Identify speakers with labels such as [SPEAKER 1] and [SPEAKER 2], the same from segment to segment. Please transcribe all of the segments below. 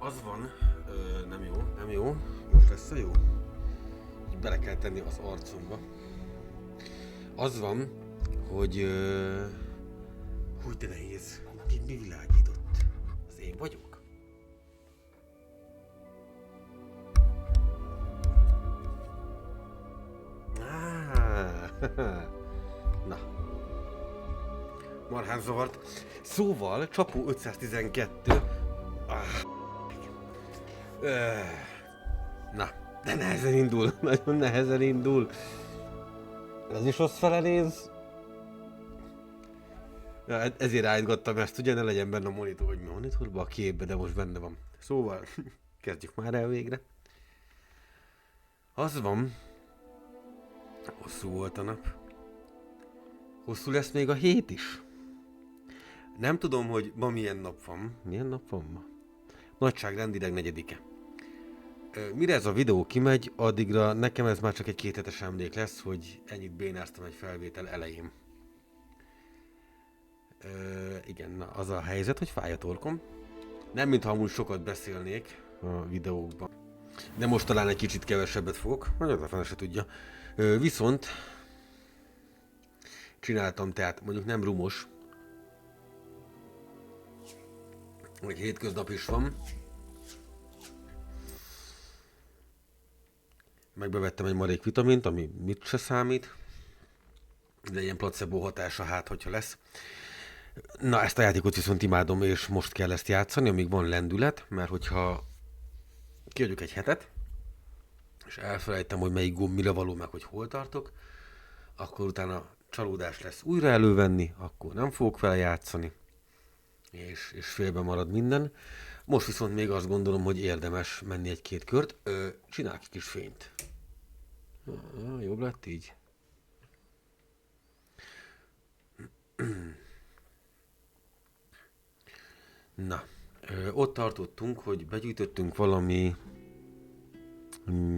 [SPEAKER 1] Az van, nem jó, nem jó, most lesz a jó. Így bele kell tenni az arcomba. Az van, hogy... Húj, de nehéz. Mi világított? Az én vagyok? Na. Marhán zavart. Szóval, csapó 512. Na, de nehezen indul. Nagyon nehezen indul. Ez is rossz fele néz. Ja, ezért állítgattam ezt, ugye ne legyen benne a monitor, hogy monitorban a képbe, de most benne van. Szóval, kezdjük már el végre. Az van. Hosszú volt a nap. Hosszú lesz még a hét is. Nem tudom, hogy ma milyen nap van. Milyen nap van ma? Nagyságrendileg 4-e. Mire ez a videó kimegy, addigra nekem ez már csak egy 2 hetes emlék lesz, hogy ennyit bénáztam egy felvétel elején. Igen, na, az a helyzet, hogy fáj a torkom. Nem mintha amúgy sokat beszélnék a videókban. De most talán egy kicsit kevesebbet fogok, vagy az a fene se tudja. Viszont csináltam, tehát mondjuk nem rumos, vagy hétköznap is van. Megbevettem egy marék vitamint, ami mit se számít. De ilyen placebo hatása hát, hogyha lesz. Na, ezt a játékot viszont imádom, és most kell ezt játszani, amíg van lendület, mert hogyha kiadjuk egy hetet, és elfelejtem, hogy melyik gomb mire való, meg hogy hol tartok, akkor utána csalódás lesz újra elővenni, akkor nem fogok vele játszani, és félbe marad minden. Most viszont még azt gondolom, hogy érdemes menni 1-2 kört. Csinálok egy kis fényt. Jobb lett így. Na, ott tartottunk, hogy begyűjtöttünk valami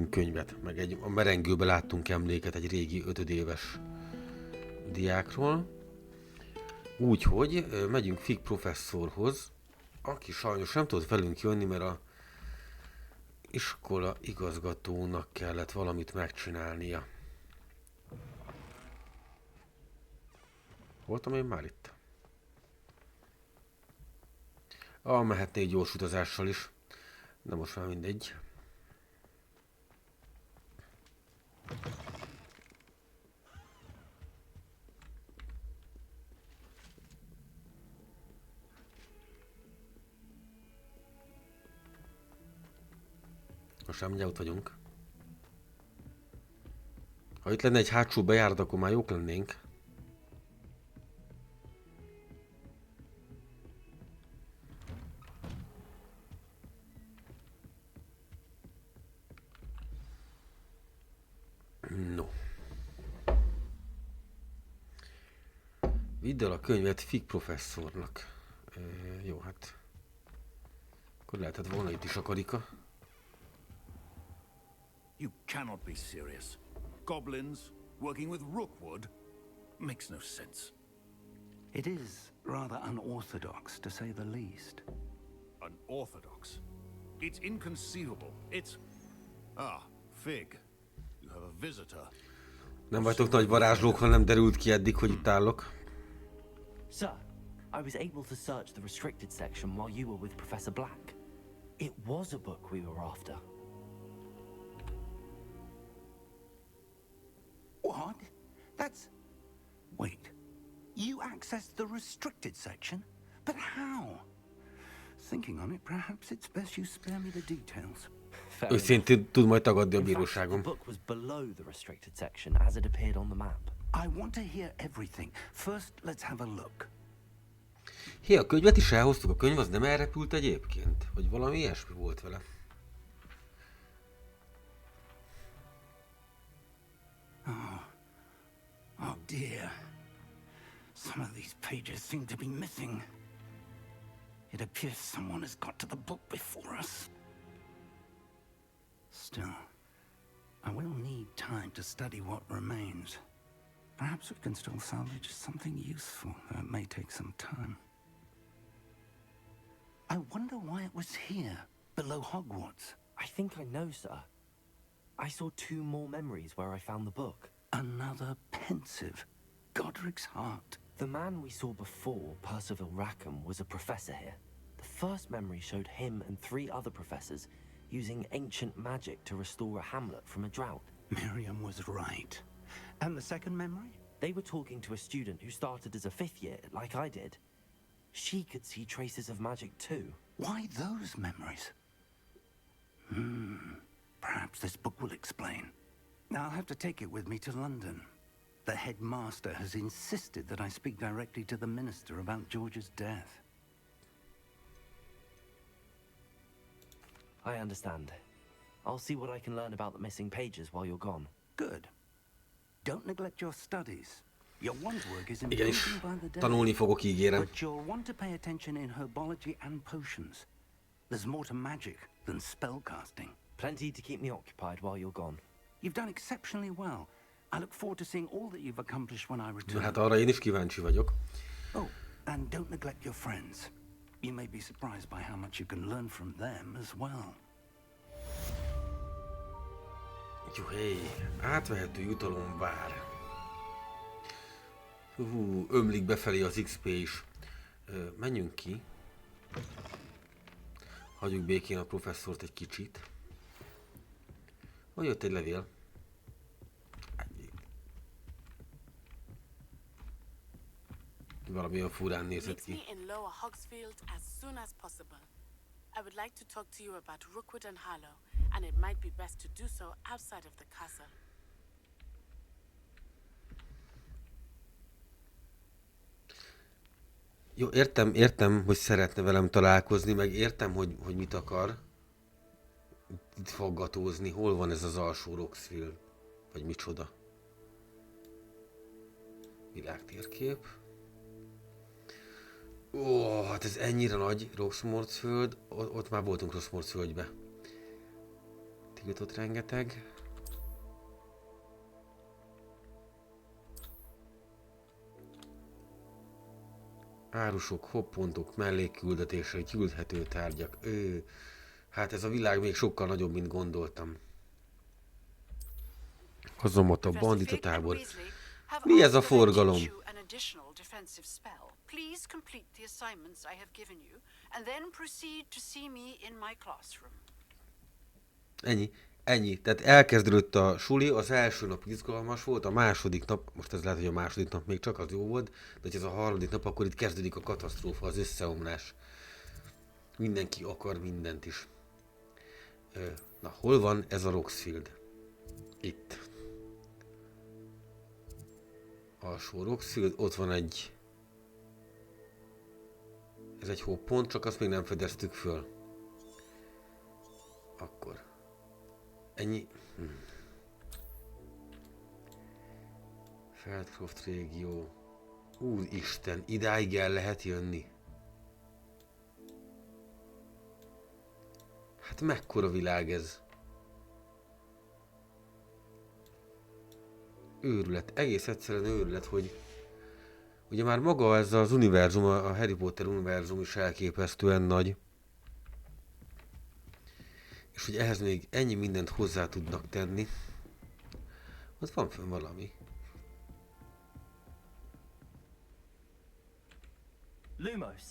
[SPEAKER 1] könyvet, meg a merengőbe láttunk emléket egy régi 5 éves diákról. Úgyhogy megyünk Fig professzorhoz, aki sajnos nem tudott velünk jönni, mert a iskola igazgatónak kellett valamit megcsinálnia. Voltam én már itt? Mehetnék gyors utazással is, de most már mindegy. Most már mindjárt ott vagyunk. Ha itt lenne egy hátsó bejárat, akkor már jók lennénk. No. Vidd el a könyvet Fig professzornak. Jó, hát... Akkor lehetett volna itt is a karika.
[SPEAKER 2] You cannot be serious. Goblins working with Rookwood makes no sense.
[SPEAKER 3] It is rather unorthodox, to say the least.
[SPEAKER 2] Unorthodox? It's inconceivable. It's... Fig. You have a visitor.
[SPEAKER 1] Nem vagytok nagy varázslók, hanem derült ki eddig, hogy itt állok.
[SPEAKER 4] Sir, I was able to search the restricted section while you were with Professor Black. It was a book we were after.
[SPEAKER 3] What? That's... Wait. You accessed the restricted section? But how? Thinking on it, perhaps it's best you spare me the details.
[SPEAKER 1] Őszintén tud majd tagadni a bíróságon.
[SPEAKER 4] The book was below the restricted section as it appeared on the map.
[SPEAKER 3] I want to hear everything. First, let's have a look.
[SPEAKER 1] Hé, a könyvet is elhoztuk, a könyv az nem elrepült egyébként? Vagy valami ilyesmi volt vele?
[SPEAKER 3] Oh dear. Some of these pages seem to be missing. It appears someone has got to the book before us. Still, I will need time to study what remains. Perhaps we can still salvage something useful, though it may take some time. I wonder why it was here. below Hogwarts.
[SPEAKER 4] I think I know, sir. I saw 2 more memories where I found the book.
[SPEAKER 3] Another pensive Godric's heart.
[SPEAKER 4] The man we saw before, Percival Rackham, was a professor here. The first memory showed him and 3 other professors using ancient magic to restore a hamlet from a drought.
[SPEAKER 3] Miriam was right. And the second memory?
[SPEAKER 4] They were talking to a student who started as a 5th year, like I did. She could see traces of magic too.
[SPEAKER 3] Why those memories? Perhaps this book will explain. Now I'll have to take it with me to London. The headmaster has insisted that I speak directly to the minister about George's death.
[SPEAKER 4] I understand. I'll see what I can learn about the missing pages while you're gone.
[SPEAKER 3] Good. Don't neglect your studies. Your wand work is
[SPEAKER 1] Igenis,
[SPEAKER 3] improving by the day.
[SPEAKER 1] tanulni fogok, ígérem.
[SPEAKER 3] But you'll want to pay attention in herbology and potions. There's more to magic than spellcasting.
[SPEAKER 4] Plenty to keep me occupied while you're gone.
[SPEAKER 3] You've done exceptionally well. I look forward to seeing all that you've accomplished when I
[SPEAKER 1] Na
[SPEAKER 3] return.
[SPEAKER 1] hát arra én is kíváncsi vagyok.
[SPEAKER 3] Oh, and don't neglect your friends. You may be surprised by how much you can learn from them as well.
[SPEAKER 1] Juhé, átvehető jutalom vár. Ömlik befelé az XP is. Menjünk ki. Hagyjuk békén a professzort egy kicsit. Jött egy levél. Valami olyan furán nézett
[SPEAKER 5] Meet
[SPEAKER 1] ki.
[SPEAKER 5] me in Lower Hogsfield as soon as possible. I would like to talk to you about Rookwood and Harlow, and it might be best to do so outside of the castle.
[SPEAKER 1] Jó, értem, hogy szeretne velem találkozni, meg értem, hogy mit akar. Itt faggatózni. Hol van ez az alsó Roxfield? Vagy micsoda? Világtérkép. Ó, hát ez ennyire nagy, Roxmortsföld. Ott már voltunk Roxmortsföldbe. Tiltott rengeteg. Árusok, hoppontok, mellékküldetésre, küldhető tárgyak. Hát ez a világ még sokkal nagyobb, mint gondoltam. Kazomat, a bandita tábor. Mi ez a forgalom?
[SPEAKER 5] Please complete the assignments I have given you, and then proceed to see me in my classroom.
[SPEAKER 1] Ennyi. Tehát elkezdődött a suli, az első nap izgalmas volt, a második nap, most ez lehet, hogy a második nap még csak az jó volt, de hogy ez a harmadik nap, akkor itt kezdődik a katasztrófa, az összeomlás. Mindenki akar mindent is. Na, hol van ez a Roxfield? Itt. Alsó Roxfield, ott van egy... Ez egy hoppont, csak azt még nem fedeztük föl. Akkor. Ennyi. Feldcroft régió. Úristen, idáig el lehet jönni. Hát mekkora világ ez? Őrület, egész egyszerűen őrület, hogy ugye már maga ez az univerzum, a Harry Potter univerzum is elképesztően nagy. És hogy ehhez még ennyi mindent hozzá tudnak tenni. Ott van fönn valami.
[SPEAKER 4] Lumos.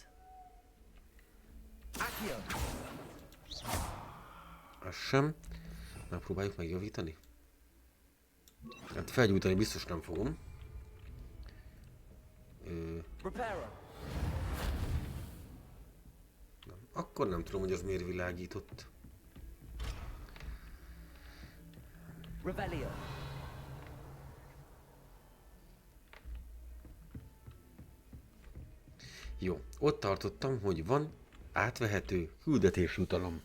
[SPEAKER 4] Accio.
[SPEAKER 1] Az sem. Megpróbáljuk megjavítani. Hát felgyújtani biztos nem fogom. Akkor nem tudom, hogy az miért világított.
[SPEAKER 4] Revelio.
[SPEAKER 1] Jó, ott tartottam, hogy van átvehető küldetésjutalom.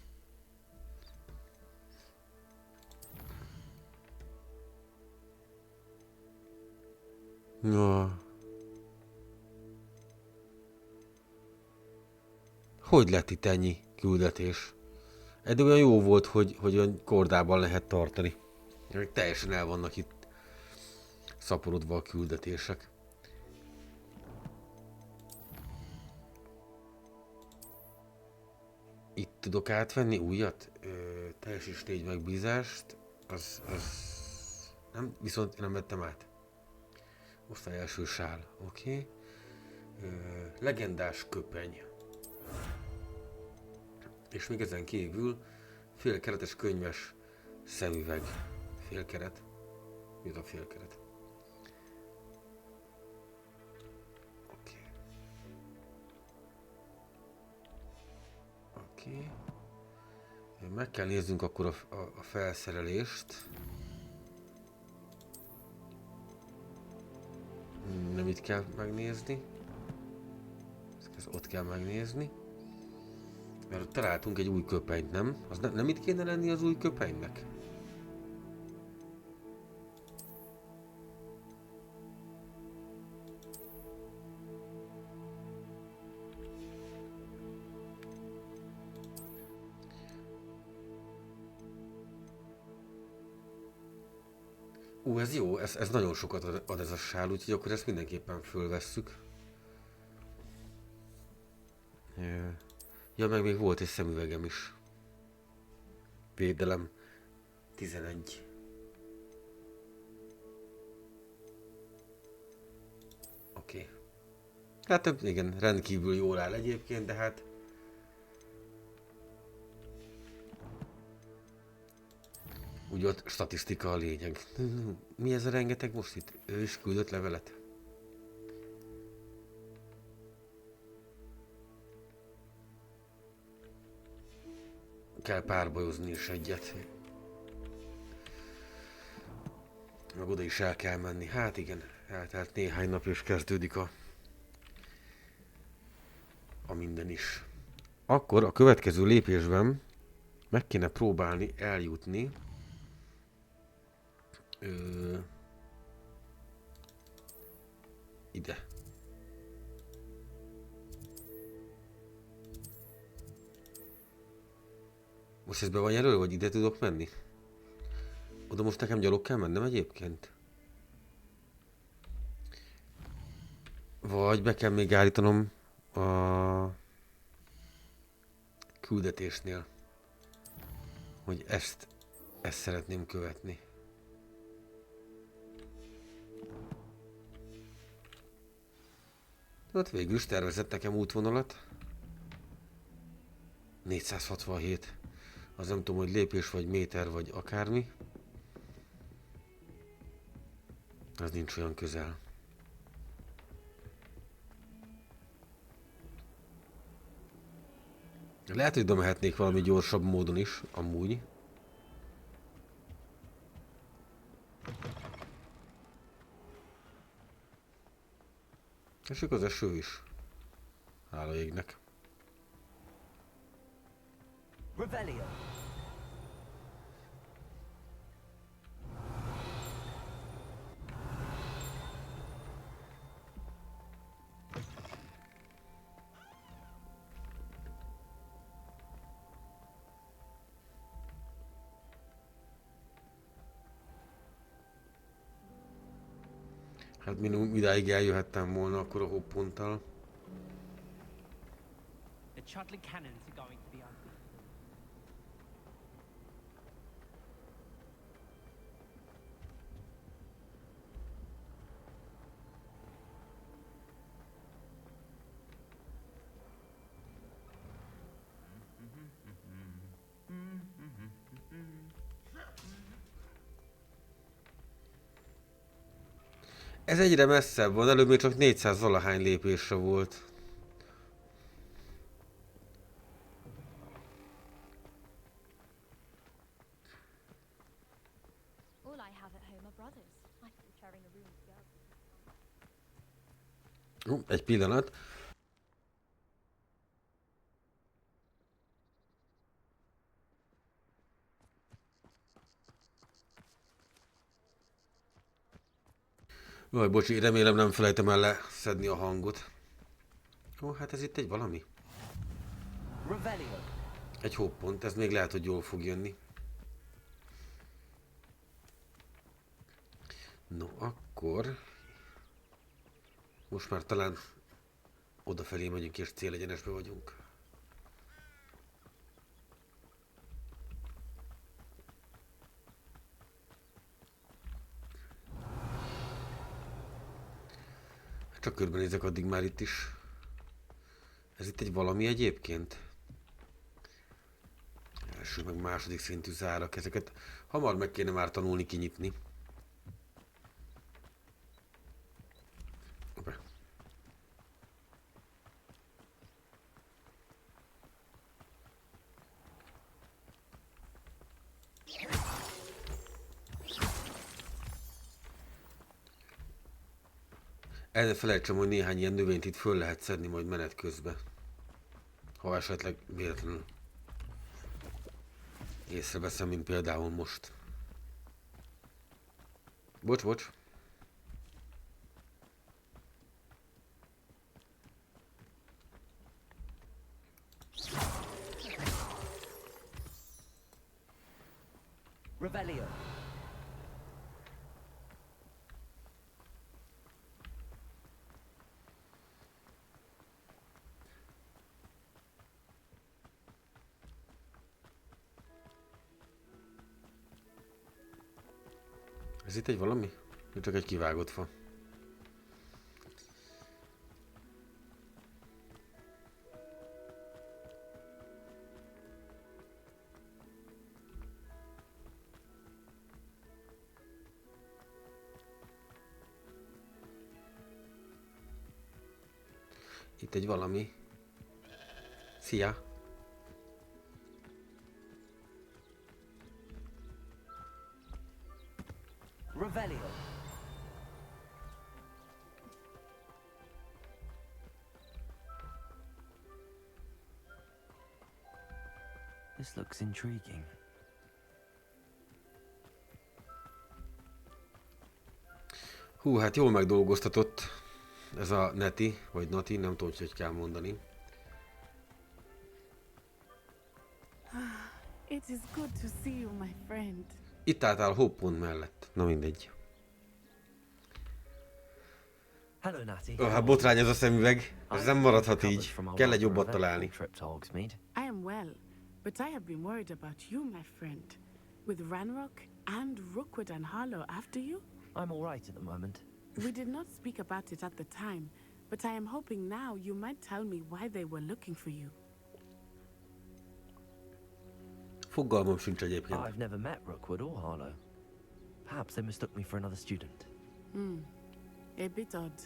[SPEAKER 1] Na. Hogy lett itt ennyi küldetés? Eddig olyan jó volt, hogy olyan kordában lehet tartani. Teljesen el vannak itt szaporodva a küldetések. Itt tudok átvenni újat? Teljesíts 4 megbízást. Az... Nem, viszont én nem vettem át. Osztály első sál. Oké. Legendás köpeny. És még ezen kívül félkeretes könyves szemüveg. Félkeret. Mi az a félkeret? Oké. Oké. Meg kell néznünk akkor a felszerelést. Nem itt kell megnézni. Ezt ott kell megnézni. Mert ott találtunk egy új köpenyt, nem? Az nem itt kéne lenni az új köpenynek? Ez jó, ez nagyon sokat ad ez a sál, úgyhogy akkor ezt mindenképpen fölvesszük. Ja, meg még volt egy szemüvegem is. Védelem 11. Oké. Hát igen, rendkívül jól áll egyébként, de hát... Úgy ott statisztika a lényeg. Mi ez a rengeteg most itt? Ő is küldött levelet. Kell párbajozni is egyet. Meg oda is el kell menni. Hát igen, eltelt néhány nap és kezdődik a minden is. Akkor a következő lépésben meg kéne próbálni eljutni ide. Most ez be van jelölve, hogy ide tudok menni? Oda most nekem gyalog kell mennem egyébként? Vagy be kell még állítanom a küldetésnél, hogy ezt szeretném követni. Ott végül is tervezett nekem útvonalat. 467. Az nem tudom, hogy lépés, vagy méter, vagy akármi. Az nincs olyan közel. Lehet, hogy mehetnék valami gyorsabb módon is, amúgy. És az eső is. Hála égnek.
[SPEAKER 4] Rebellion.
[SPEAKER 1] Hát minimum idáig eljöhettem volna akkor a hoppponttal.
[SPEAKER 6] The Chudley cannons are going to be open.
[SPEAKER 1] Ez egyre messzebb van, előbb még csak 400 valahány lépésre volt.
[SPEAKER 7] All I have at home are brothers. I think sharing a room with girls.
[SPEAKER 1] Egy pillanat. Jaj, bocsi, remélem nem felejtem el leszedni a hangot. Ó, hát ez itt egy valami.
[SPEAKER 4] Rebellion.
[SPEAKER 1] Egy hoppont, ez még lehet, hogy jól fog jönni. No, akkor... Most már talán odafelé megyünk és célegyenesbe vagyunk. Csak körbenézek addig már itt is. Ez itt egy valami egyébként? Első meg második szintű zárak. Ezeket hamar meg kéne már tanulni kinyitni. El ne felejtsem, hogy néhány ilyen növényt itt föl lehet szedni majd menet közben. Ha esetleg véletlenül észreveszem, mint például most. Bocs.
[SPEAKER 4] Revelio.
[SPEAKER 1] Ez itt egy valami? Vagy csak egy kivágott fa? Itt egy valami. Szia!
[SPEAKER 4] Revelio. This looks intriguing.
[SPEAKER 1] Hú, hát jól megdolgoztatott ez a Natty, vagy Natty, nem tudom, hogy kell mondani.
[SPEAKER 5] It is good to see you, my friend.
[SPEAKER 1] Itt álltál hoppont mellett. Na mindegy.
[SPEAKER 4] Hello, Natty.
[SPEAKER 1] Hát botrány ez a szemüveg. Ez nem maradhat így. Kell egy jobbat találni.
[SPEAKER 5] I am well, but I have been worried about you, my friend. With Ranrock and Rookwood and Harlow after you?
[SPEAKER 4] I'm all right at the moment.
[SPEAKER 5] We did not speak about it at the time, but I am hoping now you might tell me why they were looking for you.
[SPEAKER 1] Fogalmam sincs egyébként.
[SPEAKER 4] I've never met Rookwood or Harlow. Perhaps they mistook me for another student.
[SPEAKER 5] A bit odd.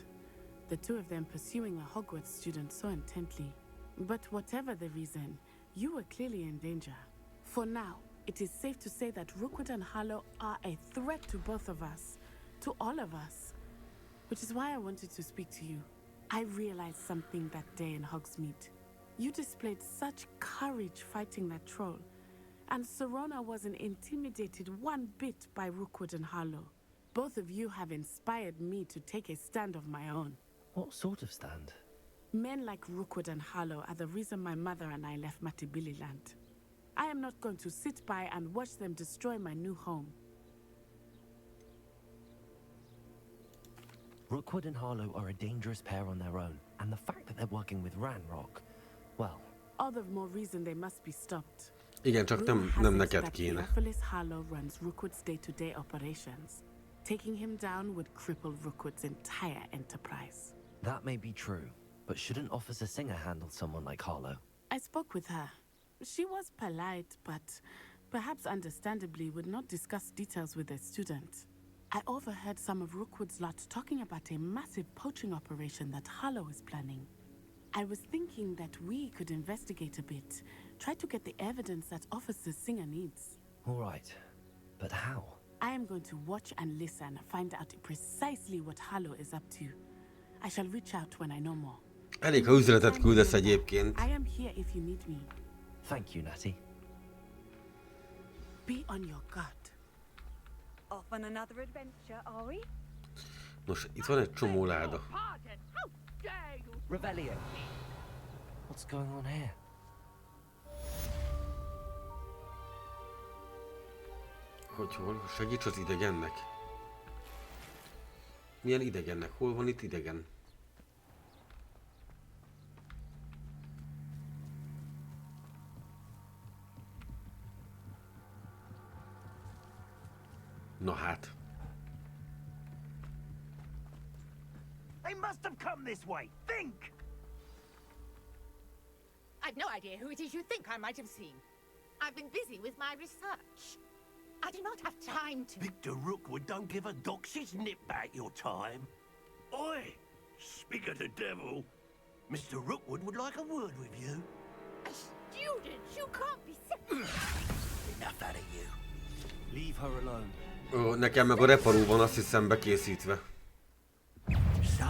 [SPEAKER 5] The two of them pursuing a Hogwarts student so intently. But whatever the reason, you were clearly in danger. For now, it is safe to say that Rookwood and Harlow are a threat to both of us. To all of us. Which is why I wanted to speak to you. I realized something that day in Hogsmeade. You displayed such courage fighting that troll. And Serona wasn't intimidated one bit by Rookwood and Harlow. Both of you have inspired me to take a stand of my own.
[SPEAKER 4] What sort of stand?
[SPEAKER 5] Men like Rookwood and Harlow are the reason my mother and I left Matabeleland. I am not going to sit by and watch them destroy my new home.
[SPEAKER 4] Rookwood and Harlow are a dangerous pair on their own, and the fact that they're working with Ranrock, well...
[SPEAKER 5] All the more reason they must be stopped.
[SPEAKER 1] Igen, csak nem neked kéne.
[SPEAKER 5] Theophilus Harlow runs Rookwood's day-to-day operations. Taking him down would cripple Rookwood's entire enterprise.
[SPEAKER 4] That may be true, but shouldn't Officer Singer handle someone like Harlow?
[SPEAKER 5] I spoke with her. She was polite, but perhaps understandably would not discuss details with a student. I overheard some of Rookwood's lot talking about a massive poaching operation that Harlow is planning. I was thinking that we could investigate a bit, try to get the evidence that Officer Singer needs.
[SPEAKER 4] All right, but how?
[SPEAKER 5] I am going to watch and listen, find out precisely what Harlow is up to. I shall reach out when I know more.
[SPEAKER 1] Elég, ha üzenetet küldesz egyébként.
[SPEAKER 5] I am here if you need me.
[SPEAKER 4] Thank you, Natty.
[SPEAKER 5] Be on your guard.
[SPEAKER 7] Off on another adventure, are we?
[SPEAKER 1] Nos, itt van egy csomó láda.
[SPEAKER 4] Revelio. What's going on here?
[SPEAKER 1] Hogy hol? Segíts az idegennek. Milyen idegennek? Hol van itt idegen? Na hát.
[SPEAKER 3] Hey, must have come this way. Think!
[SPEAKER 8] I've no idea who it is you think I might have seen. I've been busy with my research. I do not have time to...
[SPEAKER 9] Victor Rookwood don't give a doxy's nip back your time. Oi! Speak of the devil. Mr. Rookwood would like a word with you.
[SPEAKER 8] A student? You can't be...
[SPEAKER 9] Enough out of you. Leave her alone.
[SPEAKER 1] Ó, nekem meg a reparó van, azt hiszem, bekészítve.
[SPEAKER 9] So?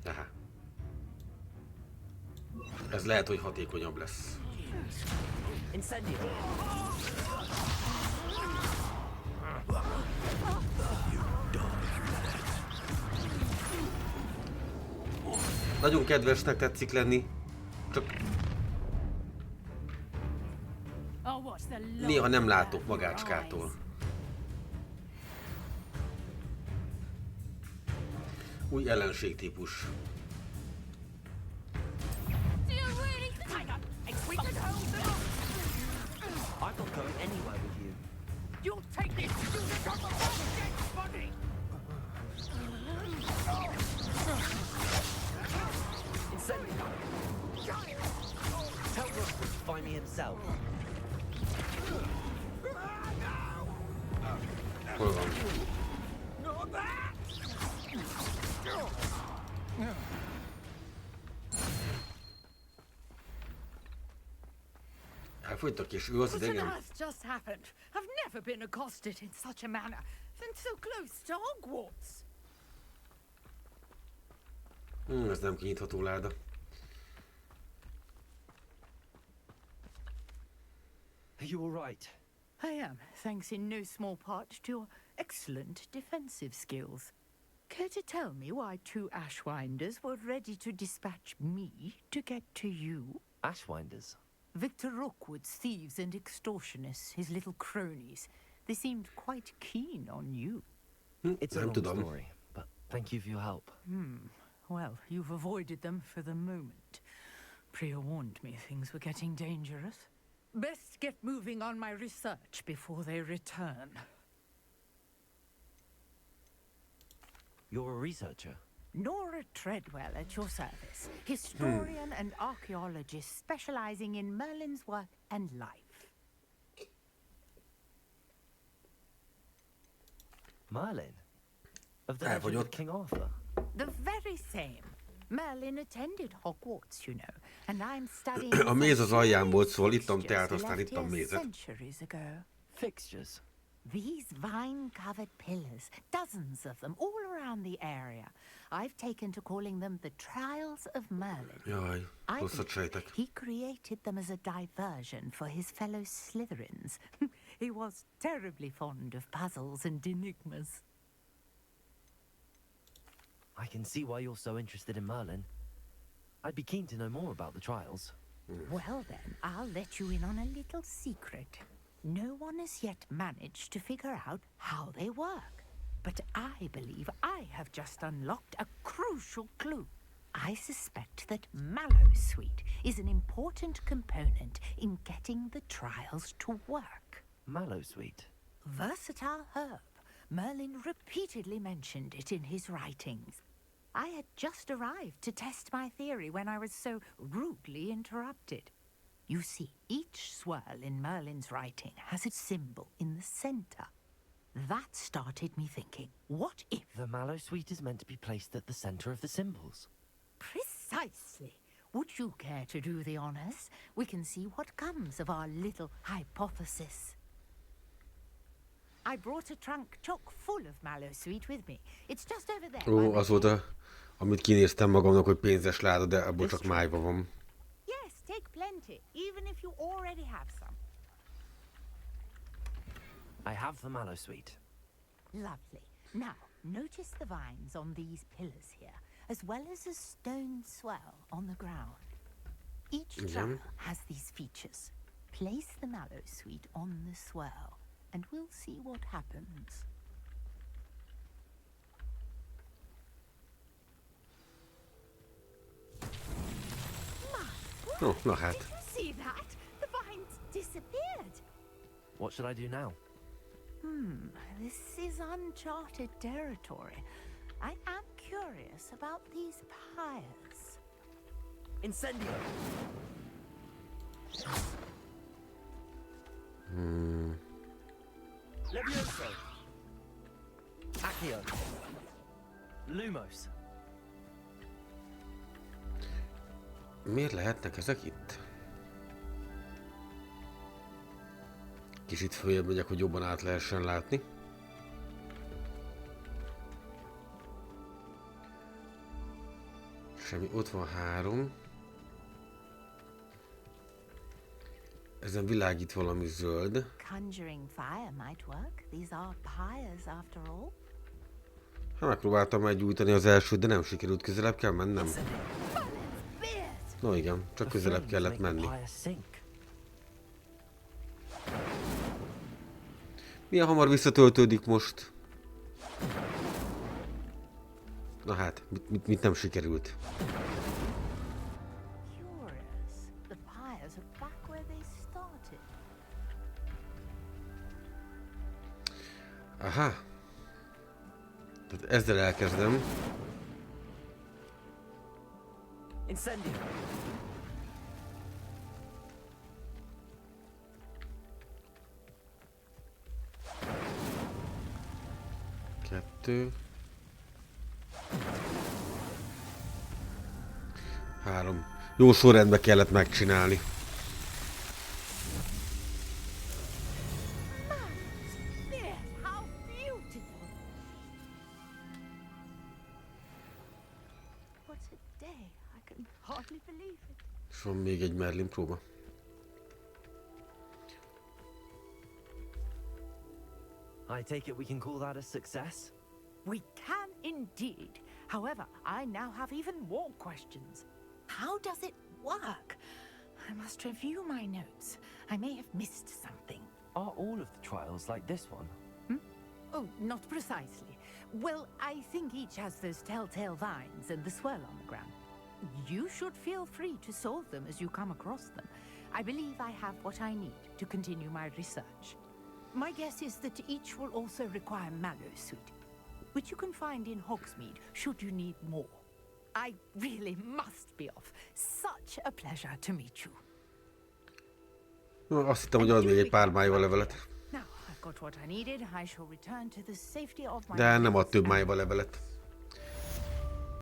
[SPEAKER 1] Aha. Ez lehet, hogy hatékonyabb lesz.
[SPEAKER 4] Incendio.
[SPEAKER 1] Nagyon kedvesnek tetszik lenni, csak néha nem látok magácskától. Új ellenségtípus.
[SPEAKER 4] I'm not going anywhere with you.
[SPEAKER 8] You'll take this student off of my dead body!
[SPEAKER 4] Incendio. Tell Rookwood to find me himself.
[SPEAKER 1] Hol van? Elfogytak, és ő az
[SPEAKER 8] What on
[SPEAKER 1] idegen.
[SPEAKER 8] earth just happened? I've never been accosted in such a manner, and so close to Hogwarts.
[SPEAKER 1] Ez nem kinyitható láda.
[SPEAKER 4] Are you all right?
[SPEAKER 10] I am, thanks in no small part to your excellent defensive skills. Care to tell me why two Ashwinders were ready to dispatch me to get to you?
[SPEAKER 4] Ashwinders?
[SPEAKER 10] Victor Rookwood's thieves and extortionists, his little cronies. They seemed quite keen on you.
[SPEAKER 4] It's a long story, but thank you for your help.
[SPEAKER 10] Well, you've avoided them for the moment. Priya warned me things were getting dangerous. Best get moving on my research before they return.
[SPEAKER 4] You're a researcher?
[SPEAKER 10] Nora Treadwell at your service, historian and archaeologist specializing in Merlin's work and life.
[SPEAKER 4] Merlin? Of the legend of King Arthur?
[SPEAKER 10] The very same. Merlin attended Hogwarts, you know, and I'm studying...
[SPEAKER 1] A méz az alján volt, szóval ittam teát, aztán ittam mézet.
[SPEAKER 10] Centuries ago.
[SPEAKER 4] Fixtures?
[SPEAKER 10] These vine-covered pillars, dozens of them, all around the area. I've taken to calling them the Trials of Merlin.
[SPEAKER 1] Jaj,
[SPEAKER 10] I
[SPEAKER 1] rosszat
[SPEAKER 10] believe
[SPEAKER 1] sejtek.
[SPEAKER 10] he created them as a diversion for his fellow Slytherins. He was terribly fond of puzzles and enigmas.
[SPEAKER 4] I can see why you're so interested in Merlin. I'd be keen to know more about the trials.
[SPEAKER 10] Well then, I'll let you in on a little secret. No one has yet managed to figure out how they work. But I believe I have just unlocked a crucial clue. I suspect that Mallowsweet is an important component in getting the trials to work.
[SPEAKER 4] Mallowsweet?
[SPEAKER 10] Versatile herb. Merlin repeatedly mentioned it in his writings. I had just arrived to test my theory when I was so rudely interrupted. You see, each swirl in Merlin's writing has a symbol in the center. That started me thinking, what if...
[SPEAKER 4] The Mallowsweet is meant to be placed at the center of the symbols.
[SPEAKER 10] Precisely. Would you care to do the honors? We can see what comes of our little hypothesis. I brought a trunk chock full of Mallowsweet with me. It's just over there.
[SPEAKER 1] Ó, az volt, amit kinéztem magamnak, hogy pénzes láda, de abból csak májva van.
[SPEAKER 10] Yes, take plenty, even if you already have some.
[SPEAKER 4] I have the Mallowsweet.
[SPEAKER 10] Lovely. Now, notice the vines on these pillars here, as well as a stone swell on the ground. Each trial has these features. Place the Mallowsweet on the swell, and we'll see what happens.
[SPEAKER 1] Oh, na hát.
[SPEAKER 10] Did you see that? The vines disappeared.
[SPEAKER 4] What should I do now?
[SPEAKER 10] This is uncharted territory. I am curious about these pyres.
[SPEAKER 4] Incendio! Levioso! Accio! Lumos!
[SPEAKER 1] Miért lehetnek ezek itt? Kicsit följebb megyek, hogy jobban át lehessen látni. Semmi, ott van 3. Ezen világít valami zöld.
[SPEAKER 10] Conjuring fire might work. These are pyres after all.
[SPEAKER 1] Hát megpróbáltam meggyújtani az elsőt, de nem sikerült, közelebb kell mennem. No igen, csak közelebb kellett menni. Milyen hamar visszatöltődik most? Na hát, mit nem sikerült? Aha. Tehát ezzel elkezdem.
[SPEAKER 4] Incendio.
[SPEAKER 1] Kettő. 3. Jó sorrendben kellett megcsinálni. És van még egy Merlin-próba.
[SPEAKER 4] I take it we can call that a success?
[SPEAKER 10] We can indeed. However, I now have even more questions. How does it work? I must review my notes. I may have missed something.
[SPEAKER 4] Are all of the trials like this one?
[SPEAKER 10] Oh, not precisely. Well, I think each has those telltale vines and the swirl on the ground. You should feel free to solve them as you come across them. I believe I have what I need to continue my research. My guess is that each will also require mallow sweet, which you can find in Hogsmeade should you need more. I really must be off. Such a pleasure to meet you.
[SPEAKER 1] Azt hittem, hogy ad még egy pár májva levelet.
[SPEAKER 10] Now I've got what I needed. I shall return to the safety of my
[SPEAKER 1] De nem ad több májva levelet.